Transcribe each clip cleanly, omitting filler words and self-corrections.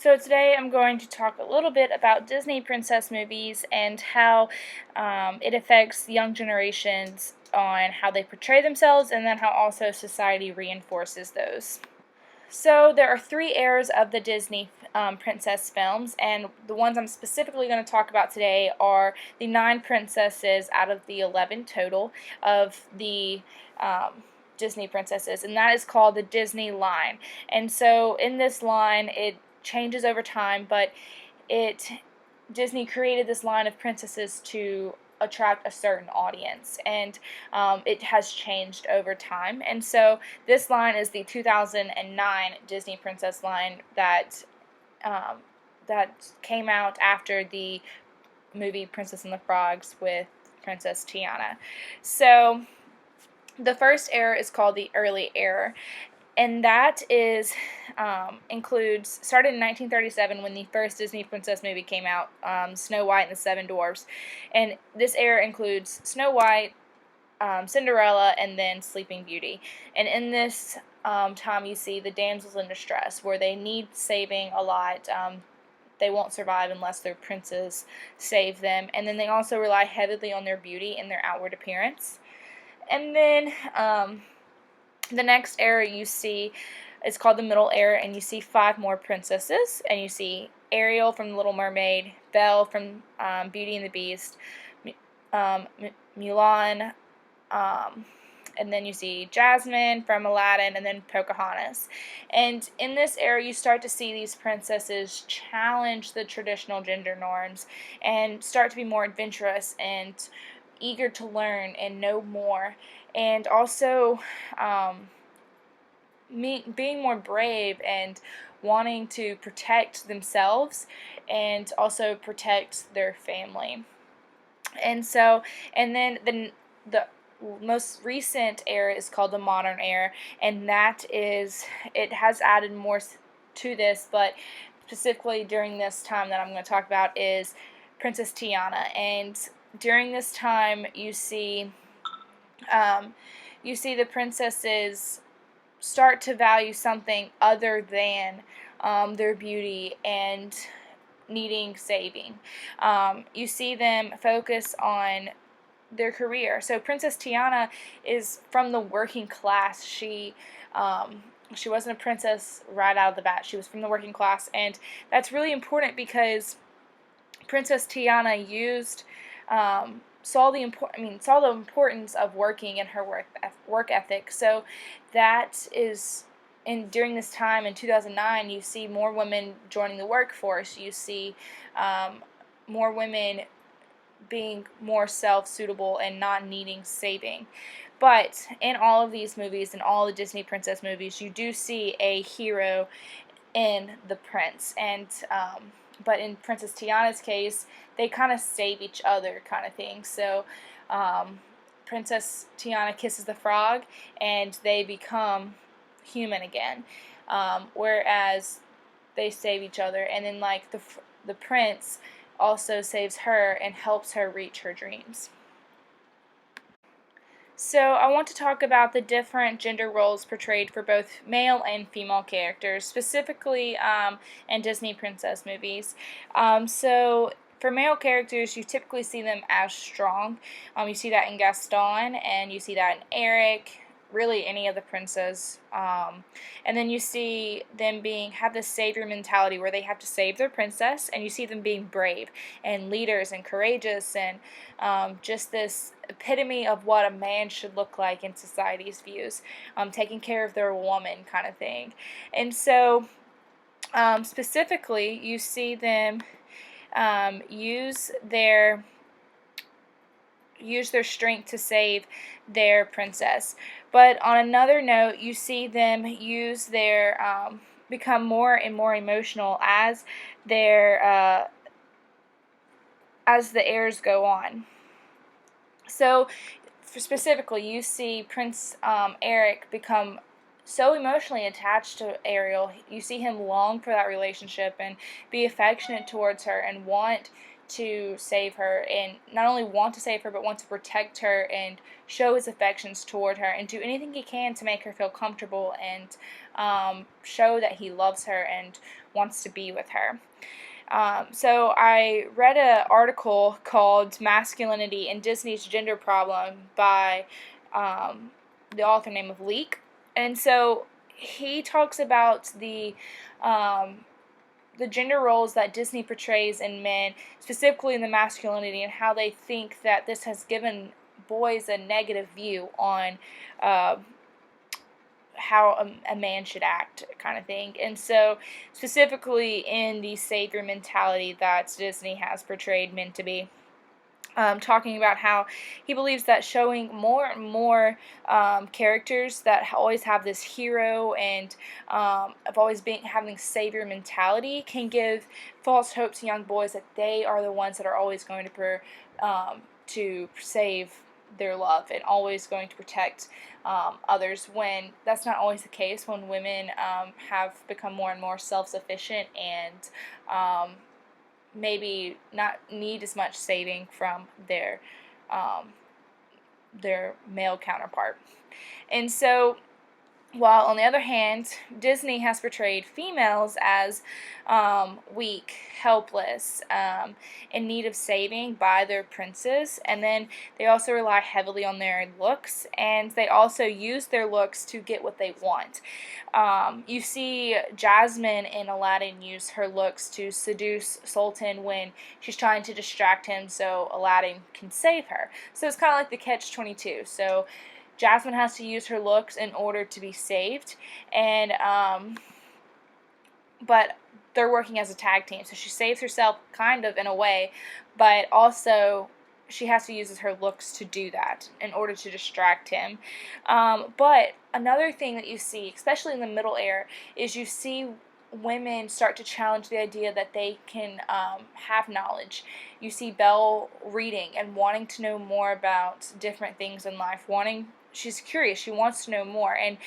So today I'm going to talk a little bit about Disney princess movies and how it affects young generations on how they portray themselves, and then how also society reinforces those. So there are three eras of the Disney princess films, and the ones I'm specifically going to talk about today are the 9 princesses out of the 11 total of the Disney princesses, and that is called the Disney line. And so in this line, it changes over time, but Disney created this line of princesses to attract a certain audience, and it has changed over time. And so this line is the 2009 Disney Princess line um, that came out after the movie Princess and the Frogs with Princess Tiana. So the first era is called the early era, and that is includes started in 1937 when the first Disney princess movie came out, Snow White and the Seven Dwarfs, and this era includes Snow White, Cinderella, and then Sleeping Beauty. And in this time, you see the damsels in distress, where they need saving a lot. They won't survive unless their princes save them, and then they also rely heavily on their beauty and their outward appearance. And then the next era you see is called the Middle Era, and you see 5 more princesses, and you see Ariel from The Little Mermaid, Belle from Beauty and the Beast, Mulan, and then you see Jasmine from Aladdin, and then Pocahontas. And in this era, you start to see these princesses challenge the traditional gender norms and start to be more adventurous and eager to learn and know more, and also being more brave and wanting to protect themselves and also protect their family. And so, and then the most recent era is called the modern era, and it has added more to this, but specifically during this time that I'm going to talk about is Princess Tiana. And during this time, you see the princesses start to value something other than their beauty and needing saving. You see them focus on their career. So Princess Tiana is from the working class. She wasn't a princess right out of the bat. She was from the working class, and that's really important because Princess Tiana saw the importance of working in her work ethic. So that is, during this time in 2009, you see more women joining the workforce. You see more women being more self-suitable and not needing saving. But in all of these movies, in all the Disney princess movies, you do see a hero in the prince, and but in Princess Tiana's case, they kind of save each other, kind of thing. So Princess Tiana kisses the frog, and they become human again, whereas they save each other, and then like the prince also saves her and helps her reach her dreams. So I want to talk about the different gender roles portrayed for both male and female characters, specifically in Disney princess movies. So for male characters, you typically see them as strong. You see that in Gaston, and you see that in Eric, really any of the princes. And then you see them have this savior mentality where they have to save their princess, and you see them being brave and leaders and courageous, and just this epitome of what a man should look like in society's views, taking care of their woman kind of thing. And so specifically, you see them use their strength to save their princess. But on another note, you see them become more and more emotional as the eras go on. So specifically, you see Prince Eric become so emotionally attached to Ariel. You see him long for that relationship and be affectionate towards her and want to save her, and not only want to save her, but want to protect her and show his affections toward her and do anything he can to make her feel comfortable and show that he loves her and wants to be with her. So I read an article called Masculinity and Disney's Gender Problem by the author name of Leek. And so he talks about the gender roles that Disney portrays in men, specifically in the masculinity, and how they think that this has given boys a negative view on how a man should act, kind of thing. And so, specifically in the savior mentality that Disney has portrayed men to be. Talking about how he believes that showing more and more characters that always have this hero and of always having savior mentality can give false hope to young boys that they are the ones that are always going to save their love and always going to protect others, when that's not always the case. When women have become more and more self-sufficient and maybe not need as much saving from their male counterpart. And so, while on the other hand, Disney has portrayed females as weak, helpless, in need of saving by their princes, and then they also rely heavily on their looks, and they also use their looks to get what they want. You see Jasmine in Aladdin use her looks to seduce Sultan when she's trying to distract him so Aladdin can save her. So it's kind of like the catch-22. So Jasmine has to use her looks in order to be saved, and but they're working as a tag team, so she saves herself kind of in a way, but also she has to use her looks to do that in order to distract him. But another thing that you see, especially in the middle era, is you see women start to challenge the idea that they can have knowledge. You see Belle reading and wanting to know more about different things in life. She's curious. She wants to know more. And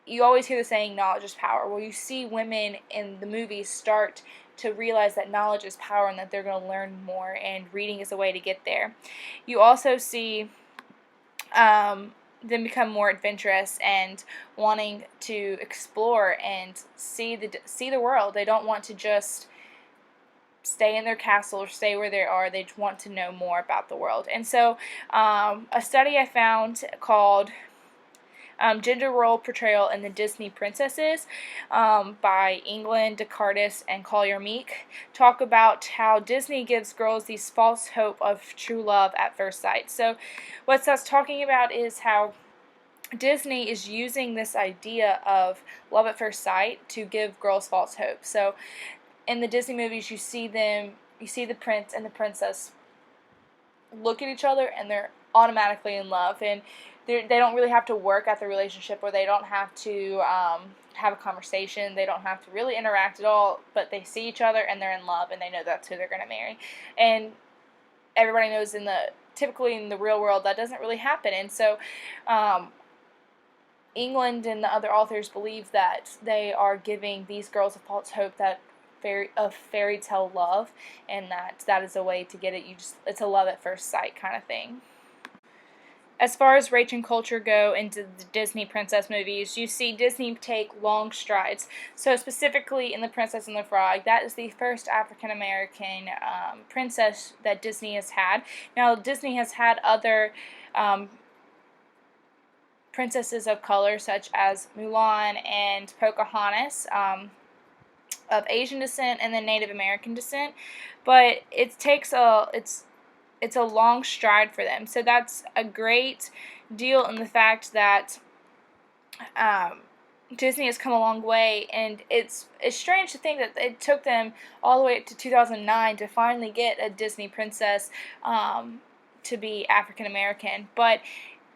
you always hear the saying, knowledge is power. Well, you see women in the movies start to realize that knowledge is power and that they're going to learn more, and reading is a way to get there. You also see them become more adventurous and wanting to explore and see the world. They don't want to just stay in their castle or stay where they are. They want to know more about the world. And so a study I found called Gender Role Portrayal in the Disney Princesses by England, Descartes, and Collier Meek talk about how Disney gives girls these false hope of true love at first sight. So what that's talking about is how Disney is using this idea of love at first sight to give girls false hope. So in the Disney movies, you see the prince and the princess look at each other and they're automatically in love, and they don't really have to work at the relationship, or they don't have to have a conversation. They don't have to really interact at all, but they see each other and they're in love, and they know that's who they're going to marry. And everybody knows typically in the real world that doesn't really happen. And so England and the other authors believe that they are giving these girls a false hope that of fairy tale love, and that is a way to get it. It's a love at first sight kind of thing. As far as race and culture go into the Disney princess movies, you see Disney take long strides. So specifically in The Princess and the Frog, that is the first African American princess that Disney has had. Now Disney has had other princesses of color, such as Mulan and Pocahontas, of Asian descent and then Native American descent, but it's a long stride for them. So that's a great deal in the fact that Disney has come a long way, and it's strange to think that it took them all the way up to 2009 to finally get a Disney princess to be African American, but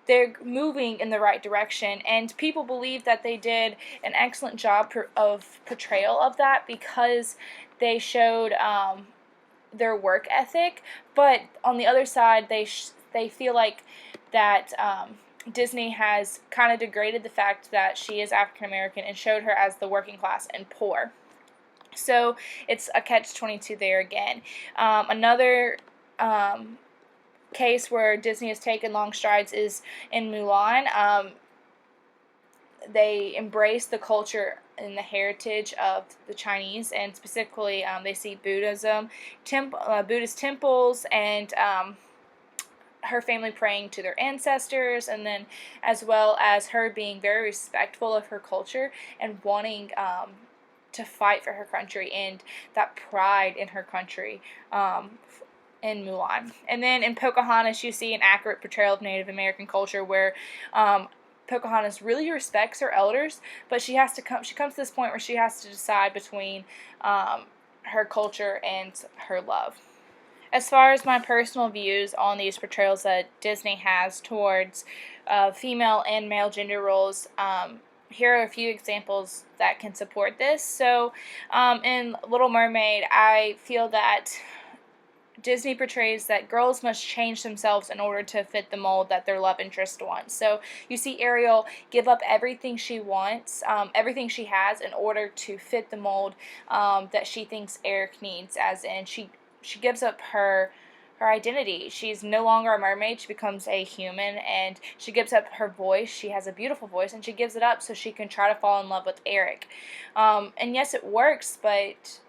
they're moving in the right direction, and people believe that they did an excellent job of portrayal of that because they showed their work ethic. But on the other side, they feel like that Disney has kind of degraded the fact that she is African American and showed her as the working class and poor. So it's a catch-22 there again. Another case where Disney has taken long strides is in Mulan. they embrace the culture and the heritage of the Chinese, and specifically they see Buddhism, Buddhist temples, and her family praying to their ancestors, and then as well as her being very respectful of her culture and wanting to fight for her country and that pride in her country. In Mulan. And then in Pocahontas, you see an accurate portrayal of Native American culture where Pocahontas really respects her elders, but she comes to this point where she has to decide between her culture and her love. As far as my personal views on these portrayals that Disney has towards female and male gender roles, here are a few examples that can support this. So, in Little Mermaid, I feel that Disney portrays that girls must change themselves in order to fit the mold that their love interest wants. So you see Ariel give up everything she wants, everything she has, in order to fit the mold that she thinks Eric needs. As in, she gives up her identity. She's no longer a mermaid. She becomes a human, and she gives up her voice. She has a beautiful voice, and she gives it up so she can try to fall in love with Eric. And yes, it works, but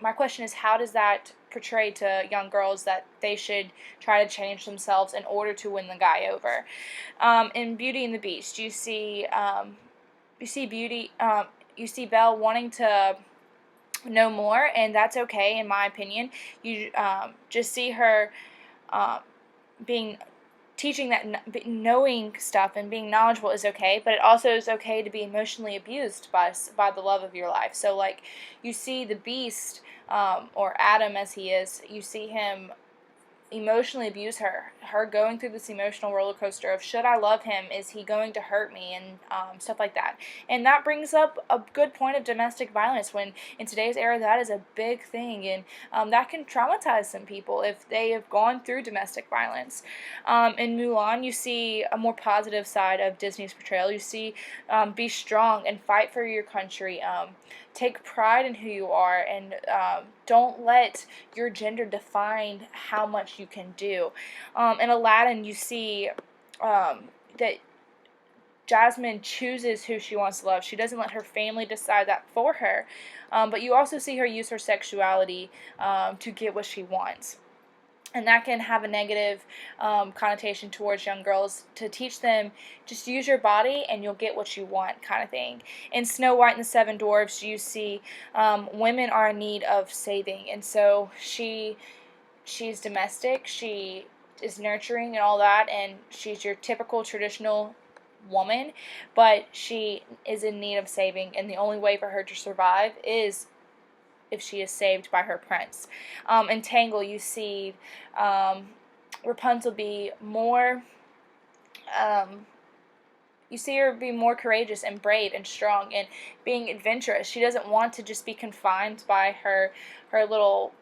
my question is, how does that portray to young girls that they should try to change themselves in order to win the guy over? In Beauty and the Beast, you see Belle wanting to know more, and that's okay in my opinion. You just see her being teaching that knowing stuff and being knowledgeable is okay, but it also is okay to be emotionally abused by the love of your life. So, like, you see the Beast, or Adam as he is, you see him emotionally abuse her going through this emotional roller coaster of, should I love him, is he going to hurt me, and stuff like that. And that brings up a good point of domestic violence, when in today's era that is a big thing, and that can traumatize some people if they have gone through domestic violence. In Mulan, you see a more positive side of Disney's portrayal. You see be strong and fight for your country, take pride in who you are, and don't let your gender define how much you can do. In Aladdin, you see that Jasmine chooses who she wants to love. She doesn't let her family decide that for her. But you also see her use her sexuality to get what she wants. And that can have a negative connotation towards young girls, to teach them, just use your body and you'll get what you want, kind of thing. In Snow White and the Seven Dwarfs, you see women are in need of saving, and so she's domestic, she is nurturing and all that, and she's your typical traditional woman, but she is in need of saving, and the only way for her to survive is if she is saved by her prince. In Tangle, you see Rapunzel be more, you see her be more courageous and brave and strong and being adventurous. She doesn't want to just be confined by her little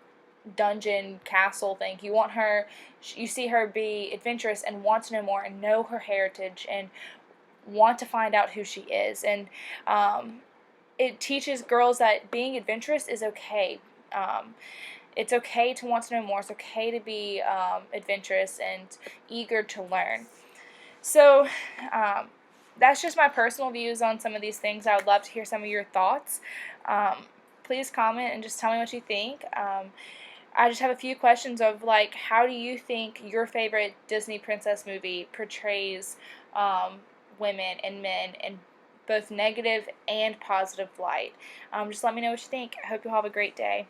dungeon castle thing. You see her be adventurous and want to know more and know her heritage and want to find out who she is. And it teaches girls that being adventurous is okay. It's okay to want to know more. It's okay to be adventurous and eager to learn. So that's just my personal views on some of these things. I would love to hear some of your thoughts. Please comment and just tell me what you think. I just have a few questions of, like, how do you think your favorite Disney princess movie portrays women and men in both negative and positive light? Just let me know what you think. I hope you all have a great day.